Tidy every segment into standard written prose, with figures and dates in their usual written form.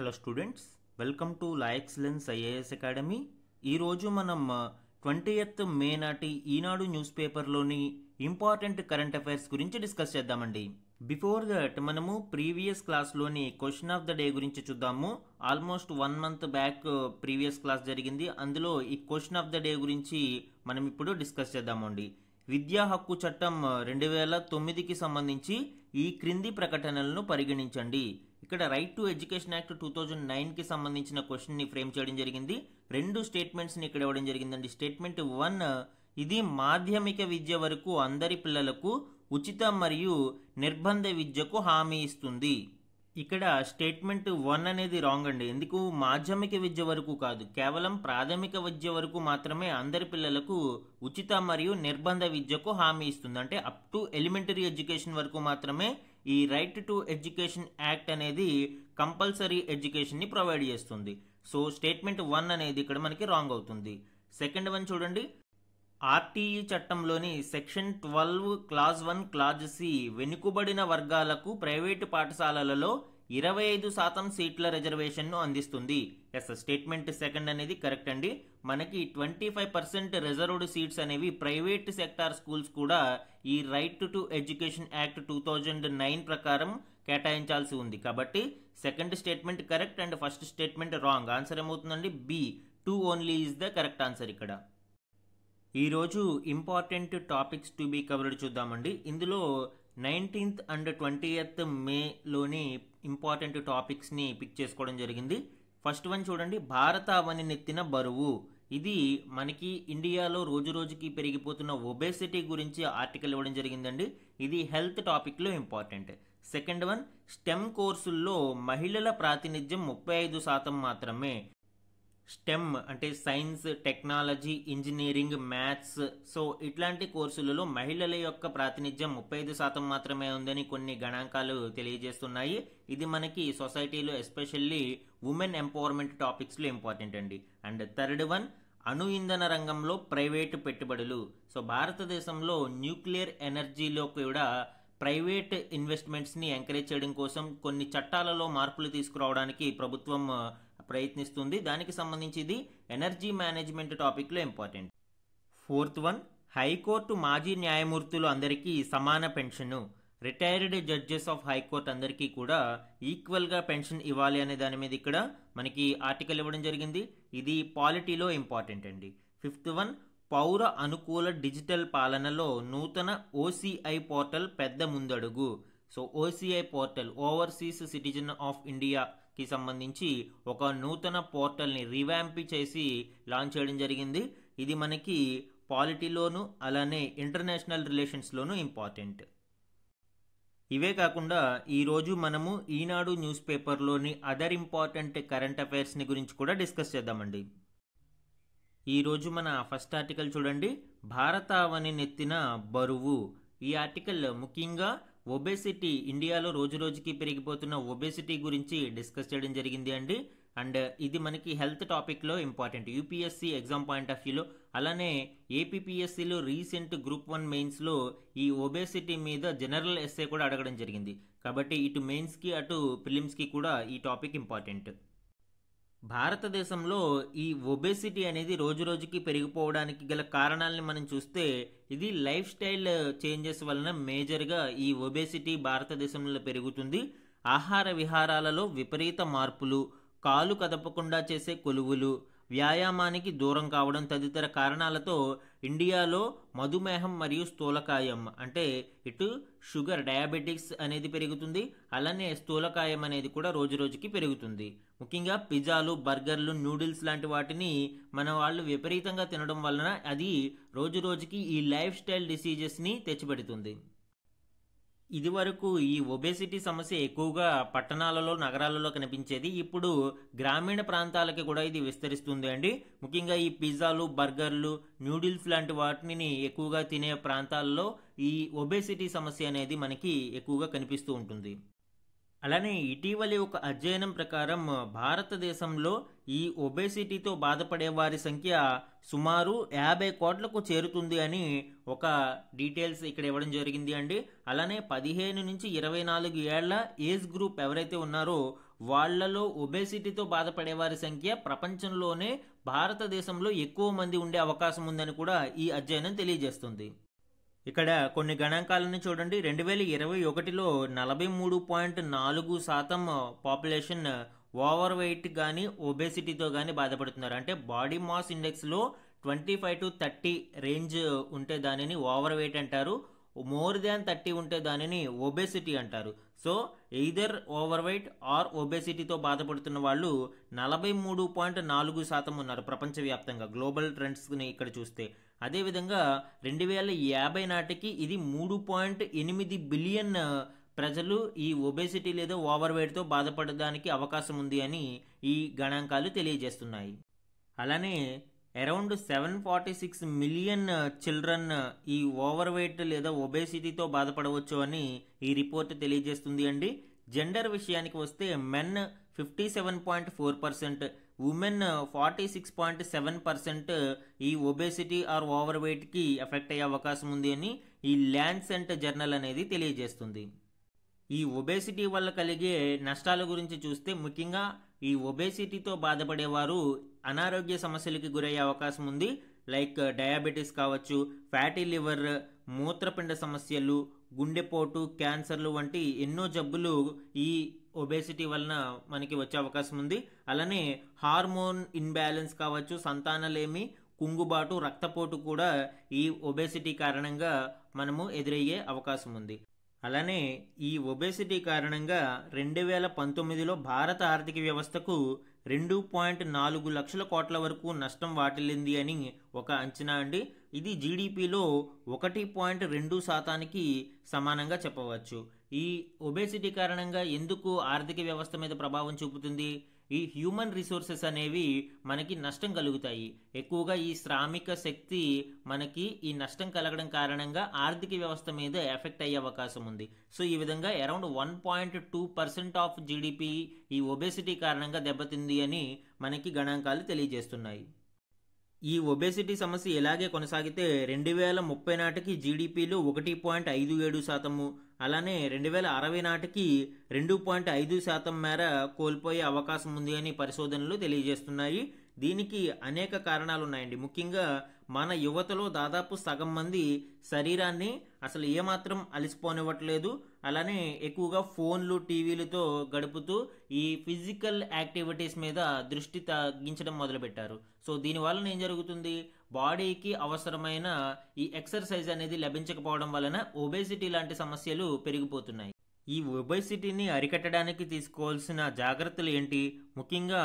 Hello students, welcome to la excellence IAS academy. ఈరోజు మనం 20th మే నాటి ఈనాడు న్యూస్ పేపర్లోని ఇంపార్టెంట్ కరెంట్ అఫైర్స్ గురించి డిస్కస్ చేద్దామండి. బిఫోర్ దట్ మనము ప్రీవియస్ క్లాస్లోని క్వశ్చన్ ఆఫ్ ద డే గురించి చూద్దాము. Almost 1 month back previous class జరిగింది. అందులో ఈ క్వశ్చన్ ఆఫ్ ద డే గురించి మనం ఇప్పుడు డిస్కస్ చేద్దామండి. విద్యా హక్కు చట్టం 2009కి సంబంధించి ఈ క్రింది ప్రకటనలను పరిగణించండి. ఇక్కడ రైట్ టు ఎడ్యుకేషన్ యాక్ట్ 2009కి సంబంధించిన క్వశ్చన్ ని ఫ్రేమ్ చేయడం జరిగింది. 2 స్టేట్మెంట్స్ ని ఇక్కడ ఇవ్వడం జరిగిందండి. స్టేట్మెంట్ 1, ఇది మాధ్యమిక విద్య వరకు అందరి పిల్లలకు ఉచిత మరియు నిర్బంధ విద్యకు హామీ ఇస్తుంది. ఇక్కడ స్టేట్మెంట్ 1 అనేది రాంగ్ అండి. ఎందుకు? మాధ్యమిక విద్య వరకు కాదు, కేవలం ప్రాథమిక విద్య వరకు మాత్రమే అందరి పిల్లలకు ఉచిత మరియు నిర్బంధ విద్యకు హామీ ఇస్తుంది. అంటే అప్ టు ఎలిమెంటరీ ఎడ్యుకేషన్ వరకు మాత్రమే ఈ రైట్ టు ఎడ్యుకేషన్ యాక్ట్ అనేది కంపల్సరీ ఎడ్యుకేషన్ ని ప్రొవైడ్ చేస్తుంది. సో స్టేట్మెంట్ 1 అనేది ఇక్కడ మనకి రాంగ్ అవుతుంది. సెకండ్ వన్ చూడండి. ఆర్టీఈ చట్టంలోని సెక్షన్ 12 క్లాజ్ 1 క్లాజ్ సి వెనుకబడిన వర్గాలకు ప్రైవేటు పాఠశాలలలో 25% సీట్ల రిజర్వేషన్ను అందిస్తుంది. ఎస్, స్టేట్మెంట్ 2 అనేది కరెక్ట్ అండి. మనకి 25% రిజర్వ్డ్ సీట్స్ అనేవి ప్రైవేట్ సెక్టార్ స్కూల్స్ కూడా ఈ రైట్ టు ఎడ్యుకేషన్ యాక్ట్ 2009 ప్రకారం కేటాయించాల్సి ఉంది. కాబట్టి second statement correct and first statement wrong. Answer ఏమవుతుందండి? B, 2 only is the correct answer. ఇక్కడ ఈరోజు important topics to be covered చూద్దామండి. ఇందులో 19th and 20th మేలోని ఇంపార్టెంట్ టాపిక్స్ని పిక్ చేసుకోవడం జరిగింది. ఫస్ట్ వన్ చూడండి. భారత అవనినెత్తిన బరువు. ఇది మనకి ఇండియాలో రోజు రోజుకి పెరిగిపోతున్న ఒబేసిటీ గురించి ఆర్టికల్ ఇవ్వడం జరిగిందండి. ఇది హెల్త్ టాపిక్లో ఇంపార్టెంట్. సెకండ్ వన్, స్టెమ్ కోర్సుల్లో మహిళల ప్రాతినిధ్యం 35% మాత్రమే. స్టెమ్ అంటే science, technology, engineering, maths, so ఇట్లాంటి కోర్సులలో మహిళల యొక్క ప్రాతినిధ్యం 35% మాత్రమే ఉందని కొన్ని గణాంకాలు తెలియజేస్తున్నాయి. ఇది మనకి సొసైటీలో ఎస్పెషల్లీ ఉమెన్ ఎంపవర్మెంట్ టాపిక్స్లో ఇంపార్టెంట్ అండి. అండ్ థర్డ్ వన్, అణు ఇంధన రంగంలో ప్రైవేటు పెట్టుబడులు. సో భారతదేశంలో న్యూక్లియర్ ఎనర్జీలో కూడా ప్రైవేట్ ఇన్వెస్ట్మెంట్స్ని ఎంకరేజ్ చేయడం కోసం కొన్ని చట్టాలలో మార్పులు తీసుకురావడానికి ప్రభుత్వం ప్రయత్నిస్తుంది. దానికి సంబంధించి ఇది ఎనర్జీ మేనేజ్మెంట్ టాపిక్లో ఇంపార్టెంట్. ఫోర్త్ వన్, హైకోర్టు మాజీ న్యాయమూర్తులు అందరికీ సమాన pension. Retired judges of high court అందరికీ కూడా ఈక్వల్గా పెన్షన్ ఇవ్వాలి అనే దాని మీద ఇక్కడ మనకి ఆర్టికల్ ఇవ్వడం జరిగింది. ఇది పాలిటీలో ఇంపార్టెంట్ అండి. ఫిఫ్త్ వన్, పౌర అనుకూల డిజిటల్ పాలనలో నూతన ఓసీఐ పోర్టల్ పెద్ద ముందడుగు. So OCI portal, overseas citizen of ఇండియాకి సంబంధించి ఒక నూతన పోర్టల్ని రివ్యాంప్ చేసి లాంచ్ చేయడం జరిగింది. ఇది మనకి పాలిటీలోను అలానే ఇంటర్నేషనల్ రిలేషన్స్లోను ఇంపార్టెంట్. ఇవే కాకుండా ఈరోజు మనము ఈనాడు న్యూస్ పేపర్లోని అదర్ ఇంపార్టెంట్ కరెంట్ అఫైర్స్ని గురించి కూడా డిస్కస్ చేద్దామండి. ఈరోజు మన ఫస్ట్ ఆర్టికల్ చూడండి. భారత అవనినెత్తిన బరువు. ఈ ఆర్టికల్ ముఖ్యంగా ఒబేసిటీ, ఇండియాలో రోజు రోజుకి పెరిగిపోతున్న ఒబేసిటీ గురించి డిస్కస్ చేయడం జరిగింది అండి. అండ్ ఇది మనకి హెల్త్ టాపిక్లో important. UPSC exam point of వ్యూలో అలానే ఏపీపీఎస్సీలో రీసెంట్ గ్రూప్ 1 మెయిన్స్లో ఈ ఒబేసిటీ మీద జనరల్ ఎస్సే కూడా అడగడం జరిగింది. కాబట్టి ఇటు మెయిన్స్కి అటు ప్రిలిమ్స్కి కూడా ఈ టాపిక్ ఇంపార్టెంట్. భారతదేశంలో ఈ ఒబేసిటీ అనేది రోజు రోజుకి పెరిగిపోవడానికి గల కారణాలని మనం చూస్తే ఇది లైఫ్ స్టైల్ చేంజెస్ వలన మేజర్గా ఈ ఒబేసిటీ భారతదేశంలో పెరుగుతుంది. ఆహార విహారాలలో విపరీత మార్పులు, కాలు కదపకుండా చేసే కొలువులు, వ్యాయామానికి దూరం కావడం తదితర కారణాలతో ఇండియాలో మధుమేహం మరియు స్థూలకాయం అంటే ఇటు షుగర్, డయాబెటిక్స్ అనేది పెరుగుతుంది. అలానే స్థూలకాయం అనేది కూడా రోజు రోజుకి పెరుగుతుంది. ముఖ్యంగా పిజ్జాలు, బర్గర్లు, నూడిల్స్ లాంటి వాటిని మన వాళ్ళు విపరీతంగా తినడం వలన అది రోజు రోజుకి ఈ లైఫ్ స్టైల్ డిసీజెస్ని తెచ్చిపెడుతుంది. ఇది వరకు ఈ ఒబేసిటీ సమస్య ఎక్కువగా పట్టణాలలో, నగరాలలో కనిపించేది. ఇప్పుడు గ్రామీణ ప్రాంతాలకి కూడా ఇది విస్తరిస్తుంది అండి. ముఖ్యంగా ఈ పిజ్జాలు, బర్గర్లు, న్యూడిల్స్ లాంటి వాటిని ఎక్కువగా తినే ప్రాంతాల్లో ఈ ఒబేసిటీ సమస్య అనేది మనకి ఎక్కువగా కనిపిస్తూ ఉంటుంది. అలానే ఇటీవలి ఒక అధ్యయనం ప్రకారం భారతదేశంలో ఈ ఒబేసిటీతో బాధపడే వారి సంఖ్య సుమారు 50 కోట్లకు చేరుతుంది అని ఒక డీటెయిల్స్ ఇక్కడ ఇవ్వడం జరిగింది అండి. అలానే 15 నుంచి 24 ఏళ్ల ఏజ్ గ్రూప్ ఎవరైతే ఉన్నారో వాళ్ళలో ఒబేసిటీతో బాధపడే వారి సంఖ్య ప్రపంచంలోనే భారతదేశంలో ఎక్కువ మంది ఉండే అవకాశం ఉందని కూడా ఈ అధ్యయనం తెలియజేస్తుంది. ఇక్కడ కొన్ని గణాంకాలను చూడండి. 2021లో 43.4% పాపులేషన్ ఓవర్ వెయిట్ కానీ ఒబేసిటీతో కానీ బాధపడుతున్నారు. అంటే బాడీ మాస్ ఇండెక్స్లో 25 to 30 రేంజ్ ఉంటే దానిని ఓవర్ వెయిట్ అంటారు. మోర్ దాన్ 30 ఉంటే దానిని ఒబేసిటీ అంటారు. So either overweight or ఒబేసిటీతో బాధపడుతున్న వాళ్ళు 43.4% ఉన్నారు ప్రపంచవ్యాప్తంగా గ్లోబల్ ట్రెండ్స్ని ఇక్కడ చూస్తే. అదేవిధంగా 2050 నాటికి ఇది 3.8 బిలియన్ ప్రజలు ఈ ఒబేసిటీ లేదా ఓవర్ వెయిట్తో బాధపడడానికి అవకాశం ఉంది అని ఈ గణాంకాలు తెలియజేస్తున్నాయి. అలానే అరౌండ్ 746 మిలియన్ చిల్డ్రన్ ఈ ఓవర్ వెయిట్ లేదా ఒబేసిటీతో బాధపడవచ్చు అని ఈ రిపోర్ట్ తెలియజేస్తుంది అండి. జెండర్ విషయానికి వస్తే మెన్ 57.4%, ఉమెన్ 46.7% ఈ ఒబేసిటీ ఆర్ ఓవర్ వెయిట్కి ఎఫెక్ట్ అయ్యే అవకాశం ఉంది అని ఈ ల్యాన్సెట్ జర్నల్ అనేది తెలియజేస్తుంది. ఈ ఒబేసిటీ వల్ల కలిగే నష్టాల గురించి చూస్తే ముఖ్యంగా ఈ ఒబేసిటీతో బాధపడేవారు అనారోగ్య సమస్యలకి గురయ్యే అవకాశం ఉంది. లైక్ డయాబెటీస్ కావచ్చు, ఫ్యాటీ లివర్, మూత్రపిండ సమస్యలు, గుండెపోటు, క్యాన్సర్లు వంటి ఎన్నో జబ్బులు ఈ ఒబేసిటీ వలన మనకి వచ్చే అవకాశం ఉంది. అలానే హార్మోన్ ఇన్బ్యాలెన్స్ కావచ్చు, సంతానలేమి, కుంగుబాటు, రక్తపోటు కూడా ఈ ఒబేసిటీ కారణంగా మనము ఎదురయ్యే అవకాశం ఉంది. అలానే ఈ ఒబేసిటీ కారణంగా 2019లో భారత ఆర్థిక వ్యవస్థకు 2.4 లక్షల కోట్ల వరకు నష్టం వాటిల్లింది అని ఒక అంచనా అండి. ఇది జీడిపిలో 1.2% సమానంగా చెప్పవచ్చు. ఈ ఒబేసిటీ కారణంగా ఎందుకు ఆర్థిక వ్యవస్థ మీద ప్రభావం చూపుతుంది? ఈ హ్యూమన్ రిసోర్సెస్ అనేవి మనకి నష్టం కలుగుతాయి. ఎక్కువగా ఈ శ్రామిక శక్తి మనకి ఈ నష్టం కలగడం కారణంగా ఆర్థిక వ్యవస్థ మీద ఎఫెక్ట్ అయ్యే అవకాశం ఉంది. సో ఈ విధంగా అరౌండ్ 1.2% ఆఫ్ జీడిపి ఈ ఒబేసిటీ కారణంగా దెబ్బతింది అని మనకి గణాంకాలు తెలియజేస్తున్నాయి. ఈ ఒబేసిటీ సమస్య ఇలాగే కొనసాగితే 2030 నాటికి జీడిపిలో 1.57%, అలానే 2060 నాటికి 2.5% మేర కోల్పోయే అవకాశం ఉంది అని పరిశోధనలు తెలియజేస్తున్నాయి. దీనికి అనేక కారణాలు ఉన్నాయండి. ముఖ్యంగా మన యువతలో దాదాపు సగం మంది శరీరాన్ని అసలు ఏమాత్రం అలసిపోనివ్వట్లేదు. అలానే ఎక్కువగా ఫోన్లు, టీవీలతో గడుపుతూ ఈ ఫిజికల్ యాక్టివిటీస్ మీద దృష్టి తగ్గించడం మొదలుపెట్టారు. సో దీనివల్ల ఏం జరుగుతుంది? బాడీకి అవసరమైన ఈ ఎక్సర్సైజ్ అనేది లభించకపోవడం వలన ఒబేసిటీ లాంటి సమస్యలు పెరిగిపోతున్నాయి. ఈ ఒబేసిటీని అరికట్టడానికి తీసుకోవాల్సిన జాగ్రత్తలు ఏంటి? ముఖ్యంగా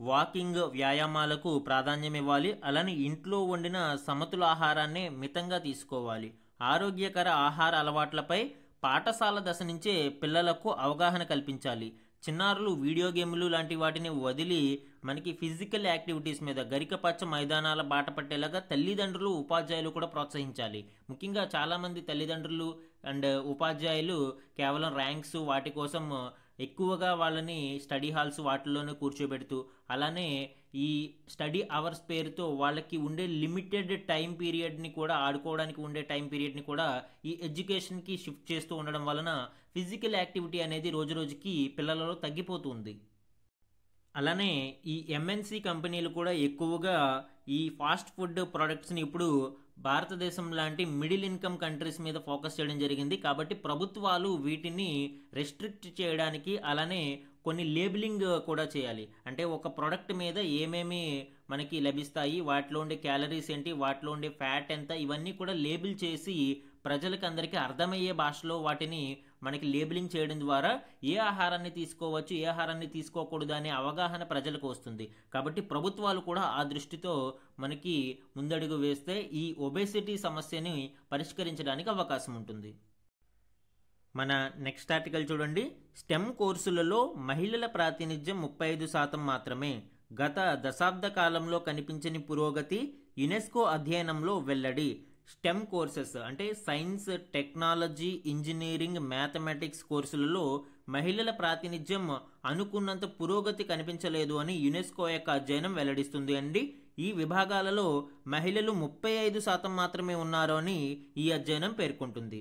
వాకింగ్, వ్యాయామాలకు ప్రాధాన్యం ఇవ్వాలి. అలానే ఇంట్లో వండిన సమతుల ఆహారాన్ని మితంగా తీసుకోవాలి. ఆరోగ్యకర ఆహార అలవాట్లపై పాఠశాల దశ నుంచే పిల్లలకు అవగాహన కల్పించాలి. చిన్నారులు వీడియో గేమ్లు లాంటి వాటిని వదిలి మనకి ఫిజికల్ యాక్టివిటీస్ మీద గరికపచ్చ మైదానాల బాట పట్టేలాగా తల్లిదండ్రులు, ఉపాధ్యాయులు కూడా ప్రోత్సహించాలి. ముఖ్యంగా చాలామంది తల్లిదండ్రులు అండ్ ఉపాధ్యాయులు కేవలం ర్యాంక్స్ వాటి కోసం ఎక్కువగా వాళ్ళని స్టడీ హాల్స్ వాటిల్లోనే కూర్చోబెడుతూ, అలానే ఈ స్టడీ అవర్స్ పేరుతో వాళ్ళకి ఉండే లిమిటెడ్ టైం పీరియడ్ని కూడా, ఆడుకోవడానికి ఉండే టైం పీరియడ్ని కూడా ఈ ఎడ్యుకేషన్కి షిఫ్ట్ చేస్తూ ఉండడం వలన ఫిజికల్ యాక్టివిటీ అనేది రోజు రోజుకి పిల్లలలో తగ్గిపోతుంది. అలానే ఈ ఎంఎన్సి కంపెనీలు కూడా ఎక్కువగా ఈ ఫాస్ట్ ఫుడ్ ప్రొడక్ట్స్ని ఇప్పుడు భారతదేశం లాంటి మిడిల్ ఇన్కమ్ కంట్రీస్ మీద ఫోకస్ చేయడం జరిగింది. కాబట్టి ప్రభుత్వాలు వీటిని రెస్ట్రిక్ట్ చేయడానికి, అలానే కొన్ని లేబులింగ్ కూడా చేయాలి. అంటే ఒక ప్రోడక్ట్ మీద ఏమేమి మనకి లభిస్తాయి, వాటిలో ఉండే క్యాలరీస్ ఏంటి, వాటిలో ఉండే ఫ్యాట్ ఎంత, ఇవన్నీ కూడా లేబుల్ చేసి ప్రజలకు అందరికీ అర్థమయ్యే భాషలో వాటిని మనకి లేబులింగ్ చేయడం ద్వారా ఏ ఆహారాన్ని తీసుకోవచ్చు, ఏ ఆహారాన్ని తీసుకోకూడదు అనే అవగాహన ప్రజలకు వస్తుంది. కాబట్టి ప్రభుత్వాలు కూడా ఆ దృష్టితో మనకి ముందడుగు వేస్తే ఈ ఒబేసిటీ సమస్యని పరిష్కరించడానికి అవకాశం ఉంటుంది. మన నెక్స్ట్ ఆర్టికల్ చూడండి. స్టెమ్ కోర్సులలో మహిళల ప్రాతినిధ్యం 35% మాత్రమే. గత దశాబ్ద కాలంలో కనిపించని పురోగతి యునెస్కో అధ్యయనంలో వెల్లడి. స్టెమ్ కోర్సెస్ అంటే సైన్స్, టెక్నాలజీ, ఇంజనీరింగ్, మ్యాథమెటిక్స్ కోర్సులలో మహిళల ప్రాతినిధ్యం అనుకున్నంత పురోగతి కనిపించలేదు అని యునెస్కో యొక్క అధ్యయనం వెల్లడిస్తుంది అండి. ఈ విభాగాలలో మహిళలు 35% మాత్రమే ఉన్నారు అని ఈ అధ్యయనం పేర్కొంటుంది.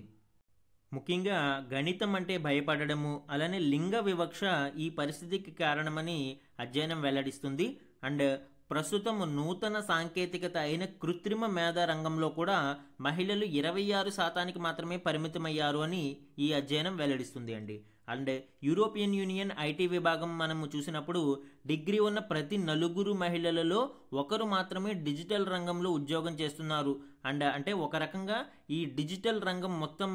ముఖ్యంగా గణితం అంటే భయపడడము, అలానే లింగ వివక్ష ఈ పరిస్థితికి కారణమని అధ్యయనం వెల్లడిస్తుంది. అండ్ ప్రస్తుతం నూతన సాంకేతికత అయిన కృత్రిమ మేధ రంగంలో కూడా మహిళలు 26% మాత్రమే పరిమితమయ్యారు అని ఈ అధ్యయనం వెల్లడిస్తుంది అండి. అండ్ యూరోపియన్ యూనియన్ ఐటీ విభాగం మనము చూసినప్పుడు డిగ్రీ ఉన్న ప్రతి 4 మహిళలలో ఒకరు మాత్రమే డిజిటల్ రంగంలో ఉద్యోగం చేస్తున్నారు. అండ్ అంటే ఒక రకంగా ఈ డిజిటల్ రంగం మొత్తం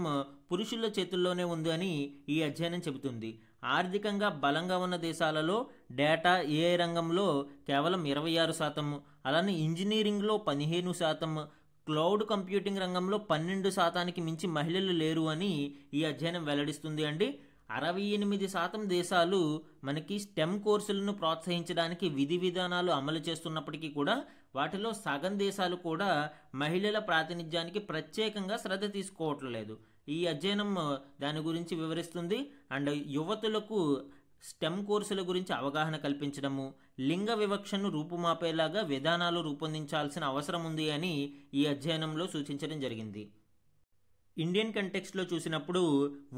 పురుషుల చేతుల్లోనే ఉంది అని ఈ అధ్యయనం చెబుతుంది. ఆర్థికంగా బలంగా ఉన్న దేశాలలో డేటా ఏఐ రంగంలో కేవలం 26%, అలానే ఇంజనీరింగ్లో 15%, క్లౌడ్ కంప్యూటింగ్ రంగంలో 12%కి మించి మహిళలు లేరు అని ఈ అధ్యయనం వెల్లడిస్తుంది అండి. 68% దేశాలు మనకి స్టెమ్ కోర్సులను ప్రోత్సహించడానికి విధి విధానాలు అమలు చేస్తున్నప్పటికీ కూడా వాటిలో సగం దేశాలు కూడా మహిళల ప్రాతినిధ్యానికి ప్రత్యేకంగా శ్రద్ధ తీసుకోవట్లేదు. ఈ అధ్యయనం దాని గురించి వివరిస్తుంది. అండ్ యువతులకు స్టెమ్ కోర్సుల గురించి అవగాహన కల్పించడము, లింగ వివక్షను రూపుమాపేలాగా విధానాలు రూపొందించాల్సిన అవసరం ఉంది అని ఈ అధ్యయనంలో సూచించడం జరిగింది. ఇండియన్ కంటెక్స్ట్లో చూసినప్పుడు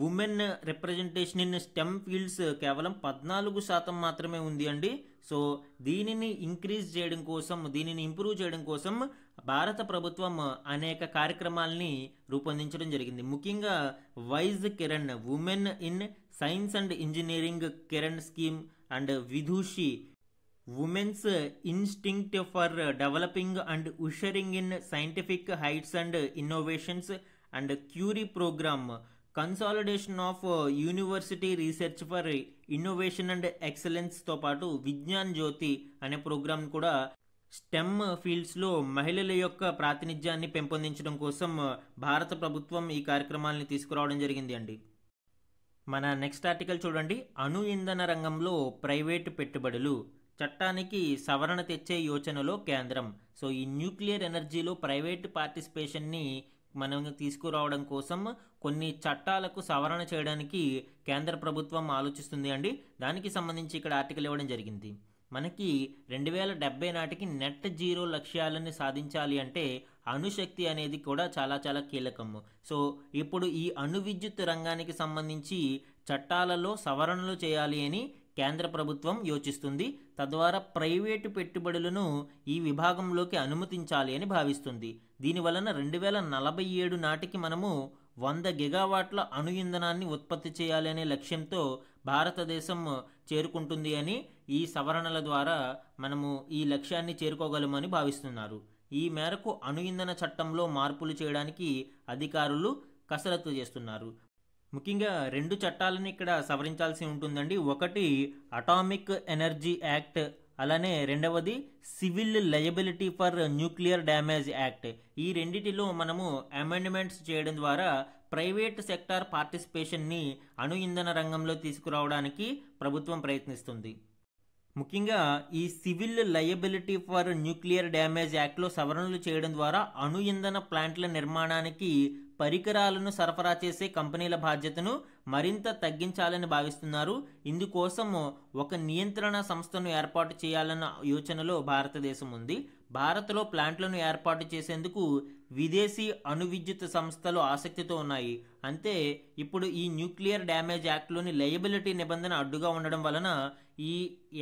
women representation in stem fields కేవలం 14% మాత్రమే ఉంది అండి. సో దీనిని ఇంక్రీజ్ చేయడం కోసం, దీనిని ఇంప్రూవ్ చేయడం కోసం భారత ప్రభుత్వం అనేక కార్యక్రమాలని రూపొందించడం జరిగింది. ముఖ్యంగా వైజ్ Kiran, women in science and engineering Kiran scheme, and Vidushi, women's instinct for developing and ushering in scientific heights and innovations, and CURIE program, consolidation of university research for innovation and ఎక్సలెన్స్తో పాటు విజ్ఞాన్ జ్యోతి అనే ప్రోగ్రామ్ కూడా స్టెమ్ ఫీల్డ్స్లో మహిళల యొక్క ప్రాతినిధ్యాన్ని పెంపొందించడం కోసం భారత ప్రభుత్వం ఈ కార్యక్రమాలని తీసుకురావడం జరిగింది అండి. మన నెక్స్ట్ ఆర్టికల్ చూడండి. అణు ఇంధన రంగంలో ప్రైవేటు పెట్టుబడులు చట్టానికి సవరణ తెచ్చే యోచనలో కేంద్రం. సో ఈ న్యూక్లియర్ ఎనర్జీలో ప్రైవేట్ పార్టిసిపేషన్ని మనం తీసుకురావడం కోసం కొన్ని చట్టాలకు సవరణ చేయడానికి కేంద్ర ప్రభుత్వం ఆలోచిస్తుంది అండి. దానికి సంబంధించి ఇక్కడ ఆర్టికల్ ఇవ్వడం జరిగింది. మనకి 2070 నాటికి నెట్ జీరో లక్ష్యాలను సాధించాలి అంటే అణుశక్తి అనేది కూడా చాలా చాలా కీలకము. సో ఇప్పుడు ఈ అణు విద్యుత్ రంగానికి సంబంధించి చట్టాలలో సవరణలు చేయాలి అని కేంద్ర ప్రభుత్వం యోచిస్తుంది. తద్వారా ప్రైవేటు పెట్టుబడులను ఈ విభాగంలోకి అనుమతించాలి అని భావిస్తుంది. దీనివలన 2047 నాటికి మనము 100 గిగావాట్ల అణు ఇంధనాన్ని ఉత్పత్తి చేయాలి అనే లక్ష్యంతో భారతదేశం చేరుకుంటుంది అని ఈ సవరణల ద్వారా మనము ఈ లక్ష్యాన్ని చేరుకోగలమని భావిస్తున్నారు. ఈ మేరకు అణు ఇంధన చట్టంలో మార్పులు చేయడానికి అధికారులు కసరత్తు చేస్తున్నారు. ముఖ్యంగా 2 చట్టాలను ఇక్కడ సవరించాల్సి ఉంటుందండి. ఒకటి అటామిక్ ఎనర్జీ యాక్ట్, అలానే రెండవది civil liability for nuclear damage act. ఈ రెండిటిలో మనము అమెండ్మెంట్స్ చేయడం ద్వారా ప్రైవేట్ సెక్టార్ పార్టిసిపేషన్ని అణు ఇంధన రంగంలో తీసుకురావడానికి ప్రభుత్వం ప్రయత్నిస్తుంది. ముఖ్యంగా ఈ civil liability for nuclear damage యాక్ట్లో సవరణలు చేయడం ద్వారా అణు ఇంధన ప్లాంట్ల నిర్మాణానికి పరికరాలను సరఫరా చేసే కంపెనీల బాధ్యతను మరింత తగ్గించాలని భావిస్తున్నారు. ఇందుకోసం ఒక నియంత్రణ సంస్థను ఏర్పాటు చేయాలన్న యోచనలో భారతదేశం ఉంది. భారత్లో ప్లాంట్లను ఏర్పాటు చేసేందుకు విదేశీ అణు విద్యుత్ సంస్థలు ఆసక్తితో ఉన్నాయి. అంతే ఇప్పుడు ఈ న్యూక్లియర్ డ్యామేజ్ యాక్ట్లోని లయబిలిటీ నిబంధన అడ్డుగా ఉండడం వలన ఈ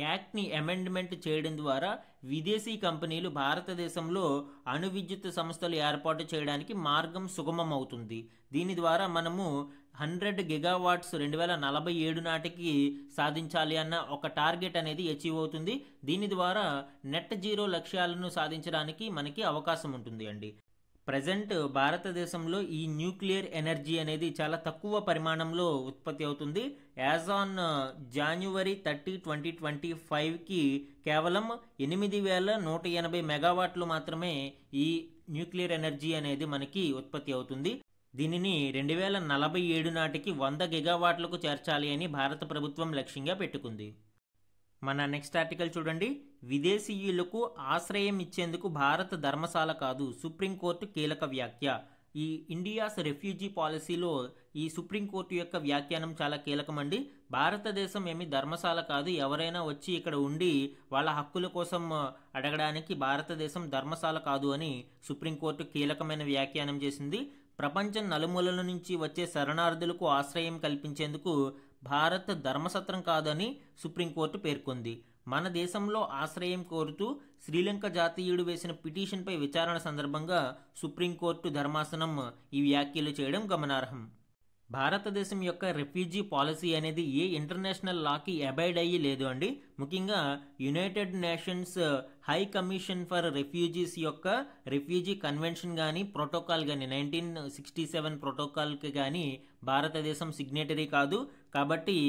యాక్ట్ని అమెండ్మెంట్ చేయడం ద్వారా విదేశీ కంపెనీలు భారతదేశంలో అణు విద్యుత్ సంస్థలు ఏర్పాటు చేయడానికి మార్గం సుగమం అవుతుంది. దీని ద్వారా మనము 100 గిగావాట్స్ 2047 నాటికి సాధించాలి అన్న ఒక టార్గెట్ అనేది అచీవ్ అవుతుంది. దీని ద్వారా నెట్ జీరో లక్ష్యాలను సాధించడానికి మనకి అవకాశం ఉంటుంది అండి. ప్రజెంట్ భారతదేశంలో ఈ న్యూక్లియర్ ఎనర్జీ అనేది చాలా తక్కువ పరిమాణంలో ఉత్పత్తి అవుతుంది. యాజ్ ఆన్ January 30, 2025కి కేవలం 8180 మెగావాట్లు మాత్రమే ఈ న్యూక్లియర్ ఎనర్జీ అనేది మనకి ఉత్పత్తి అవుతుంది. దీనిని 2047 నాటికి 100 గిగావాట్లకు చేర్చాలి అని భారత ప్రభుత్వం లక్ష్యంగా పెట్టుకుంది. మన నెక్స్ట్ ఆర్టికల్ చూడండి. విదేశీయులకు ఆశ్రయం ఇచ్చేందుకు భారత ధర్మశాల కాదు, సుప్రీంకోర్టు కీలక వ్యాఖ్య. ఈ ఇండియాస్ రెఫ్యూజీ పాలసీలో ఈ సుప్రీంకోర్టు యొక్క వ్యాఖ్యానం చాలా కీలకమండి. భారతదేశం ఏమి ధర్మశాల కాదు, ఎవరైనా వచ్చి ఇక్కడ ఉండి వాళ్ళ హక్కుల కోసం అడగడానికి భారతదేశం ధర్మశాల కాదు అని సుప్రీంకోర్టు కీలకమైన వ్యాఖ్యానం చేసింది. ప్రపంచం నలుమూలల నుంచి వచ్చే శరణార్థులకు ఆశ్రయం కల్పించేందుకు భారత్ ధర్మసత్రం కాదని సుప్రీంకోర్టు పేర్కొంది. మన దేశంలో ఆశ్రయం కోరుతూ శ్రీలంక జాతీయుడు వేసిన పిటిషన్పై విచారణ సందర్భంగా సుప్రీంకోర్టు ధర్మాసనం ఈ వ్యాఖ్యలు చేయడం గమనార్హం. భారతదేశం యొక్క రెఫ్యూజీ పాలసీ అనేది ఏ ఇంటర్నేషనల్ లాకి అబైడ్ అయ్యి లేదు అండి. ముఖ్యంగా United nations high commission for refugees యొక్క రెఫ్యూజీ కన్వెన్షన్ కానీ ప్రోటోకాల్ కానీ 1967 ప్రోటోకాల్కి కానీ భారతదేశం సిగ్నేటరీ కాదు. కాబట్టి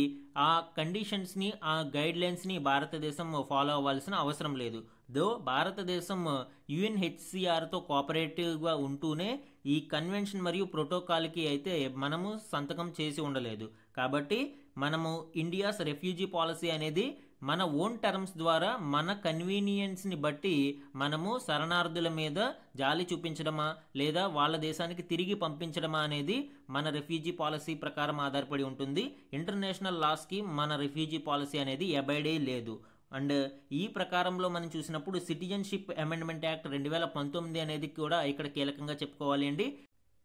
ఆ కండిషన్స్ని ఆ గైడ్లైన్స్ని భారతదేశం ఫాలో అవ్వాల్సిన అవసరం లేదు. దో భారతదేశం యుఎన్హెచ్సిఆర్తో కోఆపరేటివ్గా ఉంటూనే ఈ కన్వెన్షన్ మరియు ప్రోటోకాల్కి అయితే మనము సంతకం చేసి ఉండలేదు. కాబట్టి మనము ఇండియాస్ రెఫ్యూజీ పాలసీ అనేది మన ఓన్ టర్మ్స్ ద్వారా మన కన్వీనియన్స్ని బట్టి మనము శరణార్థుల మీద జాలి చూపించడమా లేదా వాళ్ళ దేశానికి తిరిగి పంపించడమా అనేది మన రెఫ్యూజీ పాలసీ ప్రకారం ఆధారపడి ఉంటుంది. ఇంటర్నేషనల్ లాస్కి మన రెఫ్యూజీ పాలసీ అనేది అబైడే లేదు. అండ్ ఈ ప్రకారంలో మనం చూసినప్పుడు సిటిజన్షిప్ అమెండ్మెంట్ యాక్ట్ 2019 అనేది కూడా ఇక్కడ కీలకంగా చెప్పుకోవాలి అండి.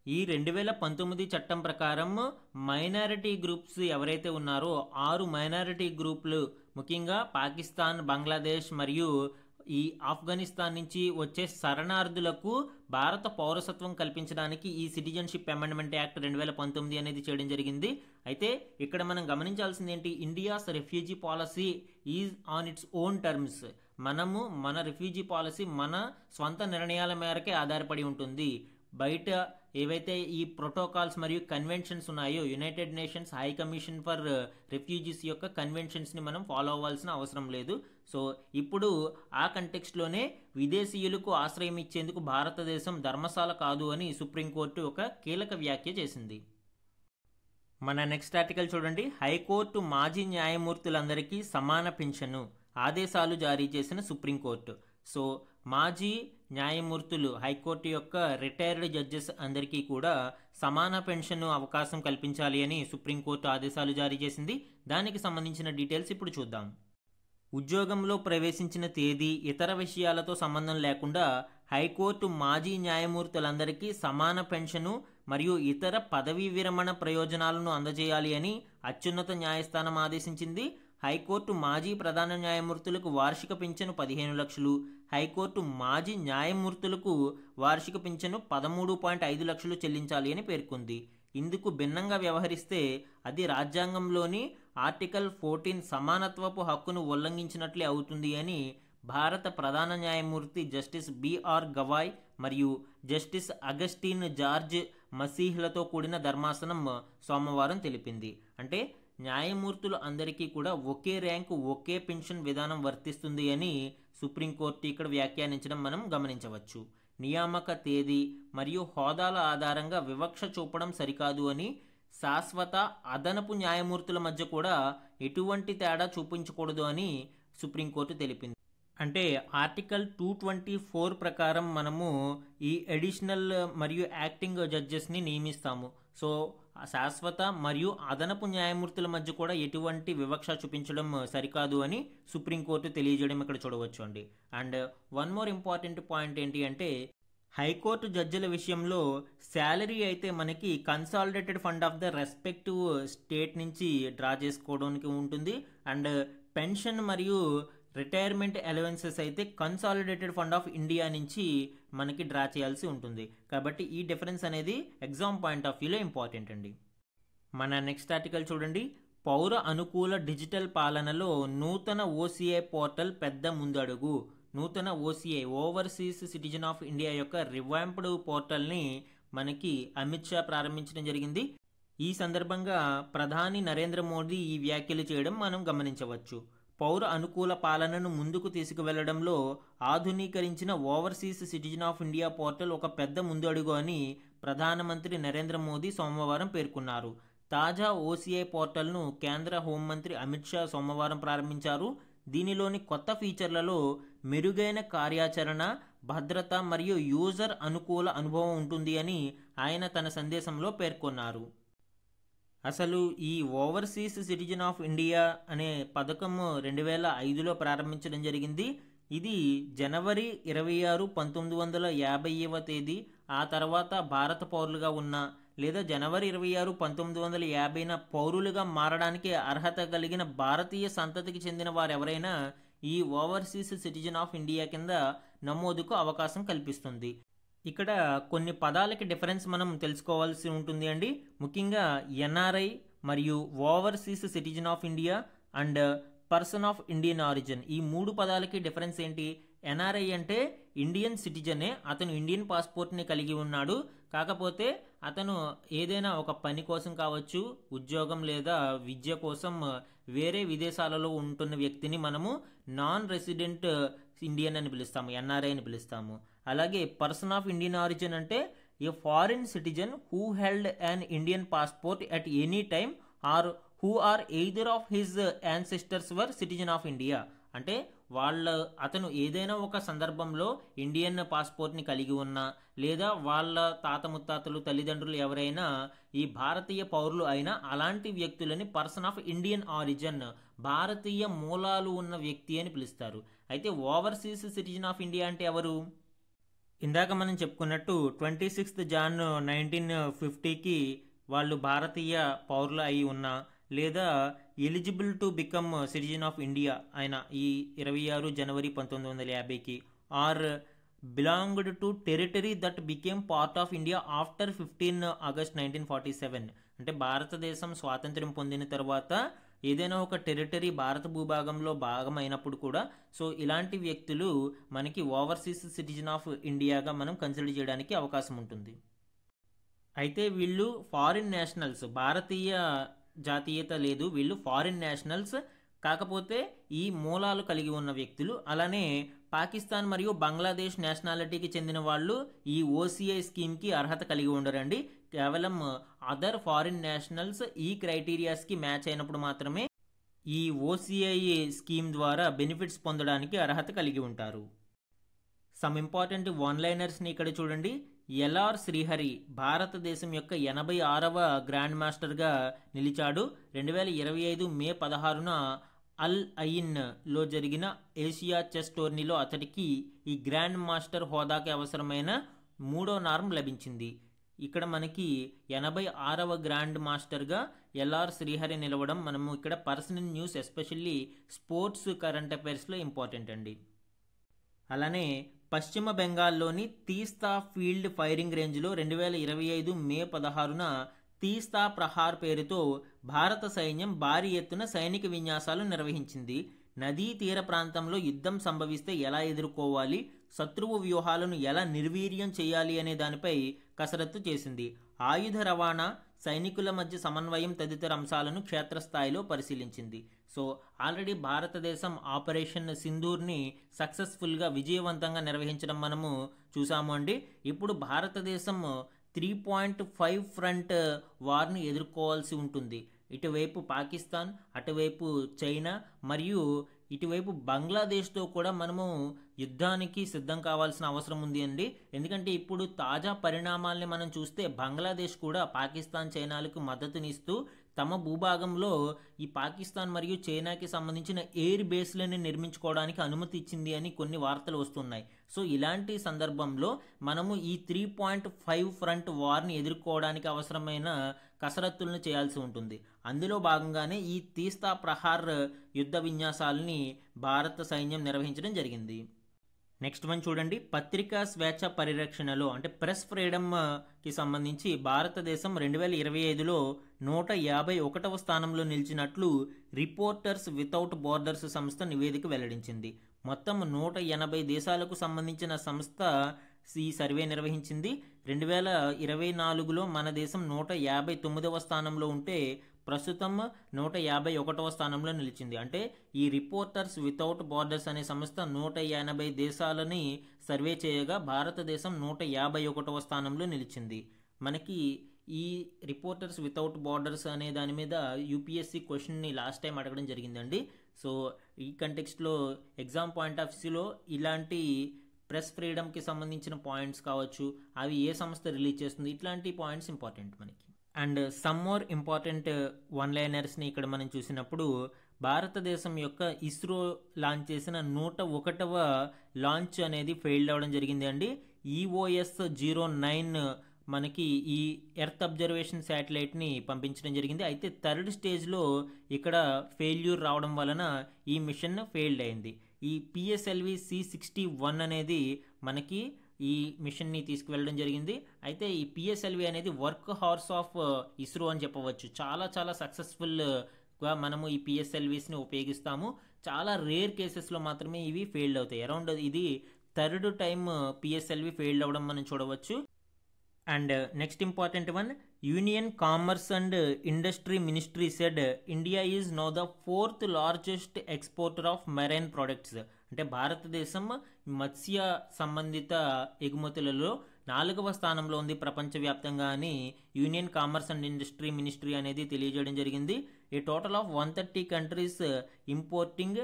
ఈ 2019 చట్టం ప్రకారం మైనారిటీ గ్రూప్స్ ఎవరైతే ఉన్నారో 6 మైనారిటీ గ్రూపులు ముఖ్యంగా పాకిస్తాన్, బంగ్లాదేశ్ మరియు ఈ ఆఫ్ఘనిస్తాన్ నుంచి వచ్చే శరణార్థులకు భారత పౌరసత్వం కల్పించడానికి ఈ సిటిజన్షిప్ అమెండ్మెంట్ యాక్ట్ 2019 అనేది చేయడం జరిగింది. అయితే ఇక్కడ మనం గమనించాల్సింది ఏంటి, India's refugee policy is on its own terms. మనము మన రెఫ్యూజీ పాలసీ మన స్వంత నిర్ణయాల మేరకే ఆధారపడి ఉంటుంది. బయట ఏవైతే ఈ ప్రోటోకాల్స్ మరియు కన్వెన్షన్స్ ఉన్నాయో United nations high commission for refugees యొక్క కన్వెన్షన్స్ని మనం ఫాలో అవ్వాల్సిన అవసరం లేదు. సో ఇప్పుడు ఆ కంటెక్స్ట్లోనే విదేశీయులకు ఆశ్రయం ఇచ్చేందుకు భారతదేశం ధర్మశాల కాదు అని సుప్రీంకోర్టు ఒక కీలక వ్యాఖ్య చేసింది. మన నెక్స్ట్ ఆర్టికల్ చూడండి. హైకోర్టు మాజీ న్యాయమూర్తులందరికీ సమాన పెన్షను ఆదేశాలు జారీ చేసిన సుప్రీంకోర్టు. సో మాజీ న్యాయమూర్తులు హైకోర్టు యొక్క రిటైర్డ్ జడ్జెస్ అందరికీ కూడా సమాన పెన్షన్ అవకాశం కల్పించాలి అని సుప్రీంకోర్టు ఆదేశాలు జారీ చేసింది. దానికి సంబంధించిన డీటెయిల్స్ ఇప్పుడు చూద్దాం. ఉద్యోగంలో ప్రవేశించిన తేదీ ఇతర విషయాలతో సంబంధం లేకుండా హైకోర్టు మాజీ న్యాయమూర్తులందరికీ సమాన పెన్షను మరియు ఇతర పదవీ విరమణ ప్రయోజనాలను అందజేయాలి అని అత్యున్నత న్యాయస్థానం ఆదేశించింది. హైకోర్టు మాజీ ప్రధాన న్యాయమూర్తులకు వార్షిక పింఛను 15 లక్షలు, హైకోర్టు మాజీ న్యాయమూర్తులకు వార్షిక పింఛను 13.5 లక్షలు చెల్లించాలి అని పేర్కొంది. ఇందుకు భిన్నంగా వ్యవహరిస్తే అది రాజ్యాంగంలోని ఆర్టికల్ 14 సమానత్వపు హక్కును ఉల్లంఘించినట్లే అవుతుంది అని భారత ప్రధాన న్యాయమూర్తి జస్టిస్ బిఆర్ గవాయ్ మరియు జస్టిస్ అగస్టిన్ జార్జ్ మసీహ్లతో కూడిన ధర్మాసనం సోమవారం తెలిపింది. అంటే న్యాయమూర్తులు అందరికీ కూడా ఒకే ర్యాంకు ఒకే పెన్షన్ విధానం వర్తిస్తుంది అని సుప్రీంకోర్టు ఇక్కడ వ్యాఖ్యానించడం మనం గమనించవచ్చు. నియామక తేదీ మరియు హోదాల ఆధారంగా వివక్ష చూపడం సరికాదు అని, శాశ్వత అదనపు న్యాయమూర్తుల మధ్య కూడా ఎటువంటి తేడా చూపించకూడదు అని సుప్రీంకోర్టు తెలిపింది. అంటే ఆర్టికల్ 224 ప్రకారం మనము ఈ అడిషనల్ మరియు యాక్టింగ్ జడ్జెస్ని నియమిస్తాము. సో శాశ్వత మరియు అదనపు న్యాయమూర్తుల మధ్య కూడా ఎటువంటి వివక్ష చూపించడం సరికాదు అని సుప్రీంకోర్టు తెలియజేయడం ఇక్కడ చూడవచ్చు అండి. And one more important point ఏంటి అంటే హైకోర్టు జడ్జిల విషయంలో శాలరీ అయితే మనకి consolidated fund of the respective state నుంచి డ్రా చేసుకోవడానికి ఉంటుంది. అండ్ పెన్షన్ మరియు రిటైర్మెంట్ అలవెన్సెస్ అయితే కన్సాలిడేటెడ్ ఫండ్ ఆఫ్ ఇండియా నుంచి మనకి డ్రా చేయాల్సి ఉంటుంది. కాబట్టి ఈ డిఫరెన్స్ అనేది ఎగ్జామ్ పాయింట్ ఆఫ్ వ్యూలో ఇంపార్టెంట్ అండి. మన నెక్స్ట్ ఆర్టికల్ చూడండి. పౌర అనుకూల డిజిటల్ పాలనలో నూతన ఓసీఐ పోర్టల్ పెద్ద ముందడుగు. నూతన OCI overseas citizen of India యొక్క రివాంప్డ్ పోర్టల్ని మనకి అమిత్ షా ప్రారంభించడం జరిగింది. ఈ సందర్భంగా ప్రధాని నరేంద్ర మోదీ ఈ వ్యాఖ్యలు చేయడం మనం గమనించవచ్చు. పౌర అనుకూల పాలనను ముందుకు తీసుకువెళ్లడంలో ఆధునీకరించిన overseas citizen of India portal ఒక పెద్ద ముందడుగు అని ప్రధానమంత్రి నరేంద్ర మోదీ సోమవారం పేర్కొన్నారు. తాజా ఓసీఐ పోర్టల్ను కేంద్ర హోంమంత్రి అమిత్ షా సోమవారం ప్రారంభించారు. దీనిలోని కొత్త ఫీచర్లలో మెరుగైన కార్యాచరణ, భద్రత మరియు యూజర్ అనుకూల అనుభవం ఉంటుంది అని ఆయన తన సందేశంలో పేర్కొన్నారు. అసలు ఈ ఓవర్సీస్ సిటిజన్ ఆఫ్ ఇండియా అనే పథకం 2005లో ప్రారంభించడం జరిగింది. ఇది జనవరి 26, 1950వ తేదీ ఆ తర్వాత భారత పౌరులుగా ఉన్న లేదా జనవరి 26, 1950న పౌరులుగా మారడానికి అర్హత కలిగిన భారతీయ సంతతికి చెందిన వారెవరైనా ఈ ఓవర్సీస్ సిటిజన్ ఆఫ్ ఇండియా కింద నమోదుకు అవకాశం కల్పిస్తుంది. ఇక్కడ కొన్ని పదాలకి డిఫరెన్స్ మనం తెలుసుకోవాల్సి ఉంటుంది అండి. ముఖ్యంగా ఎన్ఆర్ఐ మరియు overseas citizen of India and person of Indian origin, ఈ 3 పదాలకి డిఫరెన్స్ ఏంటి? ఎన్ఆర్ఐ అంటే ఇండియన్ సిటిజనే, అతను ఇండియన్ పాస్పోర్ట్ని కలిగి ఉన్నాడు. కాకపోతే అతను ఏదైనా ఒక పని కోసం కావచ్చు, ఉద్యోగం లేదా విద్య కోసం వేరే విదేశాలలో ఉంటున్న వ్యక్తిని మనము నాన్ రెసిడెంట్ ఇండియన్ అని పిలుస్తాము, ఎన్ఆర్ఐ అని పిలుస్తాము. అలాగే పర్సన్ ఆఫ్ ఇండియన్ ఆరిజిన్ అంటే a foreign citizen who held an Indian passport at any time or who are either of his ancestors were citizen of India. అంటే అతను ఏదైనా ఒక సందర్భంలో ఇండియన్ పాస్పోర్ట్ని కలిగి ఉన్నా లేదా వాళ్ళ తాత ముత్తాతలు తల్లిదండ్రులు ఎవరైనా ఈ భారతీయ పౌరులు అయినా అలాంటి వ్యక్తులని పర్సన్ ఆఫ్ ఇండియన్ ఆరిజిన్, భారతీయ మూలాలు ఉన్న వ్యక్తి అని పిలుస్తారు. అయితే ఓవర్సీస్ సిటిజన్ ఆఫ్ ఇండియా అంటే ఎవరు? ఇందాక మనం చెప్పుకున్నట్టు 26 జాన్ 1950కి వాళ్ళు భారతీయ పౌరులు అయి ఉన్నా లేదా eligible to become citizen of India అయిన ఈ 26 జనవరి 1950కి or belonged to territory that became part of India after 15 August 1947. అంటే భారతదేశం స్వాతంత్ర్యం పొందిన తర్వాత ఏదైనా ఒక టెరిటరీ భారత భూభాగంలో భాగమైనప్పుడు కూడా సో ఇలాంటి వ్యక్తులు మనకి ఓవర్సీస్ సిటిజన్ ఆఫ్ ఇండియాగా మనం కన్సిడర్ చేయడానికి అవకాశం ఉంటుంది. అయితే వీళ్ళు ఫారిన్ నేషనల్స్, భారతీయ జాతీయత లేదు, వీళ్ళు ఫారిన్ నేషనల్స్. కాకపోతే ఈ మూలాలు కలిగి ఉన్న వ్యక్తులు. అలానే పాకిస్తాన్ మరియు బంగ్లాదేశ్ నేషనాలిటీకి చెందిన వాళ్ళు ఈ ఓసీఐ స్కీమ్కి అర్హత కలిగి ఉండరండి. కేవలం అదర్ ఫారిన్ నేషనల్స్ ఈ క్రైటీరియాస్కి మ్యాచ్ అయినప్పుడు మాత్రమే ఈ ఓసీఐ స్కీమ్ ద్వారా బెనిఫిట్స్ పొందడానికి అర్హత కలిగి ఉంటారు. సమ్ ఇంపార్టెంట్ వన్ లైనర్స్ని ఇక్కడ చూడండి. ఎల్ఆర్ శ్రీహరి భారతదేశం యొక్క 86వ గ్రాండ్ మాస్టర్గా నిలిచాడు. 2025 మే 16న అల్ అయిన్లో జరిగిన ఏషియా చెస్ టోర్నీలో అతడికి ఈ గ్రాండ్ మాస్టర్ హోదాకి అవసరమైన 3వ నార్మ్ లభించింది. ఇక్కడ మనకి 86వ గ్రాండ్ మాస్టర్గా ఎల్ఆర్ శ్రీహరి నిలవడం మనము ఇక్కడ personal news especially sports current అఫైర్స్లో ఇంపార్టెంట్ అండి. అలానే పశ్చిమ బెంగాల్లోని తీస్తా ఫీల్డ్ ఫైరింగ్ రేంజ్లో 2025 మే 16న తీస్తా ప్రహార్ పేరుతో భారత సైన్యం భారీ ఎత్తున సైనిక విన్యాసాలు నిర్వహించింది. నదీ తీర ప్రాంతంలో యుద్ధం సంభవిస్తే ఎలా ఎదుర్కోవాలి, శత్రువు వ్యూహాలను ఎలా నిర్వీర్యం చేయాలి అనే దానిపై కసరత్తు చేసింది. ఆయుధ రవాణా, సైనికుల మధ్య సమన్వయం తదితర అంశాలను క్షేత్రస్థాయిలో పరిశీలించింది. సో ఆల్రెడీ భారతదేశం ఆపరేషన్ సింధూర్ని సక్సెస్ఫుల్గా విజయవంతంగా నిర్వహించడం మనము చూసాము అండి. ఇప్పుడు భారతదేశం 3.5 ఫ్రంట్ వార్ని ఎదుర్కోవాల్సి ఉంటుంది. ఇటువైపు పాకిస్తాన్, అటువైపు చైనా మరియు ఇటువైపు బంగ్లాదేశ్తో కూడా మనము యుద్ధానికి సిద్ధం కావాల్సిన అవసరం ఉంది అండి. ఎందుకంటే ఇప్పుడు తాజా పరిణామాల్ని మనం చూస్తే బంగ్లాదేశ్ కూడా పాకిస్తాన్, చైనాలకు మద్దతునిస్తూ తమ భూభాగంలో ఈ పాకిస్తాన్ మరియు చైనాకి సంబంధించిన ఎయిర్ బేస్లని నిర్మించుకోవడానికి అనుమతి ఇచ్చింది అని కొన్ని వార్తలు వస్తున్నాయి. సో ఇలాంటి సందర్భంలో మనము ఈ 3.5 ఫ్రంట్ వార్ని ఎదుర్కోవడానికి అవసరమైన కసరత్తులను చేయాల్సి ఉంటుంది. అందులో భాగంగానే ఈ తీస్తా ప్రహార్ యుద్ధ విన్యాసాలని భారత సైన్యం నిర్వహించడం జరిగింది. నెక్స్ట్ వన్ చూడండి. పత్రికా స్వేచ్ఛ పరిరక్షణలో అంటే ప్రెస్ ఫ్రీడమ్కి సంబంధించి భారతదేశం 2025లో 151వ స్థానంలో నిలిచినట్లు రిపోర్టర్స్ వితౌట్ బోర్డర్స్ సంస్థ నివేదిక వెల్లడించింది. మొత్తం 180 దేశాలకు సంబంధించిన సంస్థ ఈ సర్వే నిర్వహించింది. 2024లో మన దేశం 159వ స్థానంలో ఉంటే ప్రస్తుతం 151వ స్థానంలో నిలిచింది. అంటే ఈ రిపోర్టర్స్ వితౌట్ బార్డర్స్ అనే సంస్థ 180 దేశాలని సర్వే చేయగా భారతదేశం 151వ స్థానంలో నిలిచింది. మనకి ఈ రిపోర్టర్స్ వితౌట్ బార్డర్స్ అనే దాని మీద యూపీఎస్సీ క్వశ్చన్ని లాస్ట్ టైం అడగడం జరిగిందండి. సో ఈ కంటెక్స్ట్లో ఎగ్జామ్ పాయింట్ ఆఫ్ వ్యూలో ఇలాంటి ప్రెస్ ఫ్రీడమ్కి సంబంధించిన పాయింట్స్ కావచ్చు, అవి ఏ సంస్థ రిలీజ్ చేస్తుంది, ఇట్లాంటి పాయింట్స్ ఇంపార్టెంట్ మనకి. And some more important one లైనర్స్ని ఇక్కడ మనం చూసినప్పుడు భారతదేశం యొక్క ఇస్రో లాంచ్ చేసిన 101వ లాంచ్ అనేది ఫెయిల్డ్ అవ్వడం జరిగింది అండి. EOS-09 మనకి ఈ ఎర్త్ అబ్జర్వేషన్ శాటిలైట్ని పంపించడం జరిగింది. అయితే థర్డ్ స్టేజ్లో ఇక్కడ ఫెయిల్యూర్ రావడం వలన ఈ మిషన్ ఫెయిల్డ్ అయింది. ఈ PSLV C61 అనేది మనకి ఈ మిషన్ని తీసుకువెళ్ళడం జరిగింది. అయితే ఈ PSLV అనేది వర్క్ హార్స్ ఆఫ్ ఇస్రో అని చెప్పవచ్చు. చాలా సక్సెస్ఫుల్గా మనము ఈ PSLVస్ని ఉపయోగిస్తాము. చాలా రేర్ కేసెస్లో మాత్రమే ఇవి ఫెయిల్డ్ అవుతాయి. అరౌండ్ ఇది థర్డ్ టైం PSLV ఫెయిల్డ్ అవ్వడం మనం చూడవచ్చు. And next important one, union commerce and industry ministry said India is now the 4th largest exporter of marine products. అంటే భారతదేశం మత్స్య సంబంధిత ఎగుమతులలో 4వ స్థానంలో ఉంది ప్రపంచవ్యాప్తంగా అని union commerce and industry ministry అనేది తెలియజేయడం జరిగింది. A total of 130 countries importing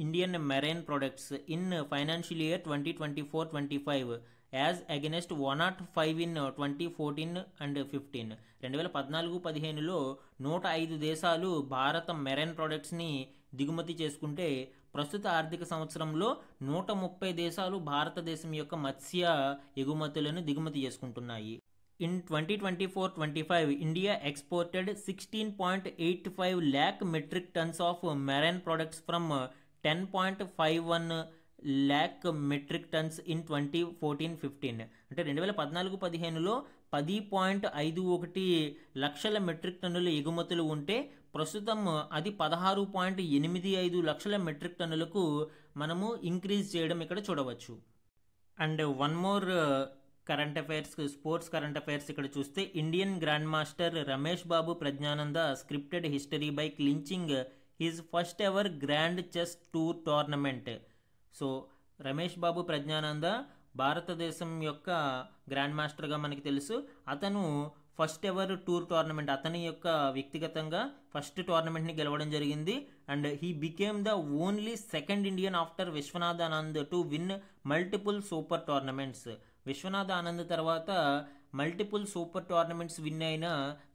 Indian marine products in financial year 2024-25 as against 105 in 2014 and 15. 2014-15లో 105 దేశాలు భారత మెరైన్ ప్రొడక్ట్స్ని దిగుమతి చేసుకుంటే ప్రస్తుత ఆర్థిక సంవత్సరంలో 130 దేశాలు భారతదేశం యొక్క మత్స్య ఎగుమతులను దిగుమతి చేసుకుంటున్నాయి. In 2024-25 India exported 16.85 lakh metric tons of marine products from 10.51 lakh metric tons in 2014-15. అంటే 2014-15లో 10.51 లక్షల మెట్రిక్ టన్నుల ఎగుమతులు ఉంటే ప్రస్తుతం అది 16.85 లక్షల మెట్రిక్ టన్నులకు మనము ఇంక్రీజ్ చేయడం ఇక్కడ చూడవచ్చు. And one more current affairs, sports current affairs ఇక్కడ చూస్తే Indian grand master Ramesh Babu Praggnanandhaa scripted history by clinching his first ever grand chess tour tournament. So Ramesh Babu Praggnanandhaa భారతదేశం యొక్క గ్రాండ్ మాస్టర్గా మనకి తెలుసు. అతను ఫస్ట్ ఎవర్ టూర్ టోర్నమెంట్, అతని యొక్క వ్యక్తిగతంగా ఫస్ట్ టోర్నమెంట్ని గెలవడం జరిగింది. And he became the only second Indian after Vishwanath Anand to win multiple super tournaments. Vishwanath Anand తర్వాత మల్టిపుల్ సూపర్ టోర్నమెంట్స్ విన్ అయిన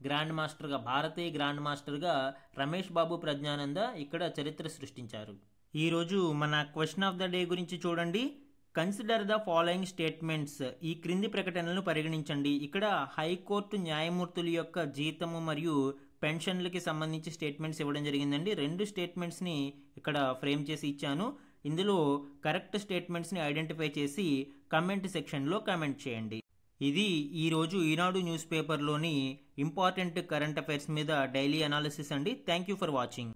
గ్రాండ్ మాస్టర్గా, భారతీయ గ్రాండ్ మాస్టర్గా రమేష్ బాబు ప్రజ్ఞానంద ఇక్కడ చరిత్ర సృష్టించారు. ఈరోజు మన క్వశ్చన్ ఆఫ్ ద డే గురించి చూడండి. Consider the following statements. ఈ క్రింది ప్రకటనలను పరిగణించండి. ఇక్కడ హైకోర్టు న్యాయమూర్తుల యొక్క జీతము మరియు పెన్షన్లకి సంబంధించి స్టేట్మెంట్స్ ఇవ్వడం జరిగిందండి. 2 స్టేట్మెంట్స్ని ఇక్కడ ఫ్రేమ్ చేసి ఇచ్చాను. ఇందులో కరెక్ట్ స్టేట్మెంట్స్ని ఐడెంటిఫై చేసి కమెంట్ సెక్షన్లో కమెంట్ చేయండి. ఇది ఈరోజు ఈనాడు న్యూస్ పేపర్లోని ఇంపార్టెంట్ కరెంట్ అఫైర్స్ మీద డైలీ అనాలిసిస్ అండి. Thank you for watching.